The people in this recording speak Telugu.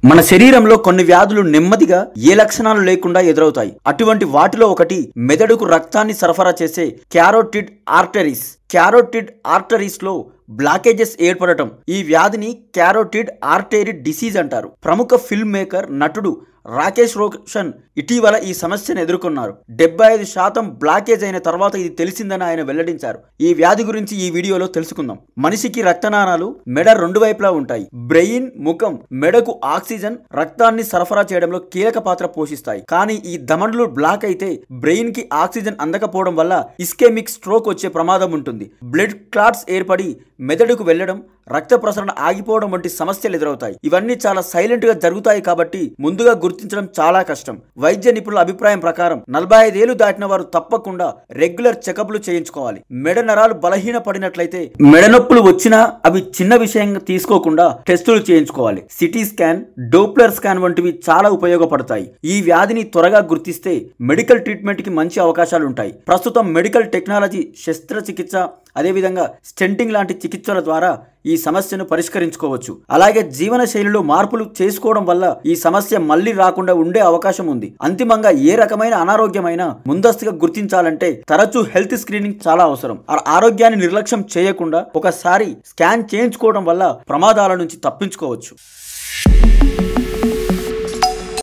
మన శరీరంలో కొన్ని వ్యాధులు నెమ్మదిగా ఏ లక్షణాలు లేకుండా ఎదురవుతాయి. అటువంటి వాటిలో ఒకటి మెదడుకు రక్తాన్ని సరఫరా చేసే క్యారోటిడ్ ఆర్టరీస్ లో బ్లాకేజెస్ ఏర్పడటం. ఈ వ్యాధిని క్యారోటిడ్ ఆర్టరీ డిసీజ్ అంటారు. ప్రముఖ ఫిల్మ్ మేకర్ నటుడు రాకేష్ రోషన్ ఇటీవల ఈ సమస్యను ఎదుర్కొన్నారు. 75% బ్లాకేజ్ అయిన తర్వాత ఇది తెలిసిందని ఆయన వెల్లడించారు. ఈ వ్యాధి గురించి ఈ వీడియోలో తెలుసుకుందాం. మనిషికి రక్తనాళాలు మెడ రెండు వైపులా ఉంటాయి. బ్రెయిన్, ముఖం, మెడకు ఆక్సిజన్, రక్తాన్ని సరఫరా చేయడంలో కీలక పాత్ర పోషిస్తాయి. కానీ ఈ ధమనులు బ్లాక్ అయితే బ్రెయిన్ కి ఆక్సిజన్ అందకపోవడం వల్ల ఇస్కెమిక్ స్ట్రోక్ వచ్చే ప్రమాదం ఉంటుంది. బ్లడ్ క్లాట్స్ ఏర్పడి మెదడుకు వెళ్లడం, రక్త ప్రసరణ ఆగిపోవడం వంటి సమస్యలు ఎదురవుతాయి. ఇవన్నీ చాలా సైలెంట్ గా జరుగుతాయి కాబట్టి ముందుగా గుర్తించడం చాలా కష్టం. వైద్య నిపుణుల అభిప్రాయం ప్రకారం 45 ఏళ్లు దాటిన వారు తప్పకుండా రెగ్యులర్ చెకప్లు చేయించుకోవాలి. మెడ నరాలు బలహీనపడినట్లయితే, మెడ నొప్పులు వచ్చినా అవి చిన్న విషయంగా తీసుకోకుండా టెస్టులు చేయించుకోవాలి. సిటీ స్కాన్, డోప్లర్ స్కాన్ వంటివి చాలా ఉపయోగపడతాయి. ఈ వ్యాధిని త్వరగా గుర్తిస్తే మెడికల్ ట్రీట్మెంట్ కి మంచి అవకాశాలు ఉంటాయి. ప్రస్తుతం మెడికల్ టెక్నాలజీ, శస్త్రచికిత్స, అదేవిధంగా స్టెంటింగ్ లాంటి చికిత్సల ద్వారా ఈ సమస్యను పరిష్కరించుకోవచ్చు. అలాగే జీవన శైలిలో మార్పులు చేసుకోవడం వల్ల ఈ సమస్య మళ్లీ రాకుండా ఉండే అవకాశం ఉంది. అంతిమంగా ఏ రకమైన అనారోగ్యమైన ముందస్తుగా గుర్తించాలంటే తరచూ హెల్త్ స్క్రీనింగ్ చాలా అవసరం. ఆరోగ్యాన్ని నిర్లక్ష్యం చేయకుండా ఒకసారి స్కాన్ చేయించుకోవడం వల్ల ప్రమాదాల నుంచి తప్పించుకోవచ్చు.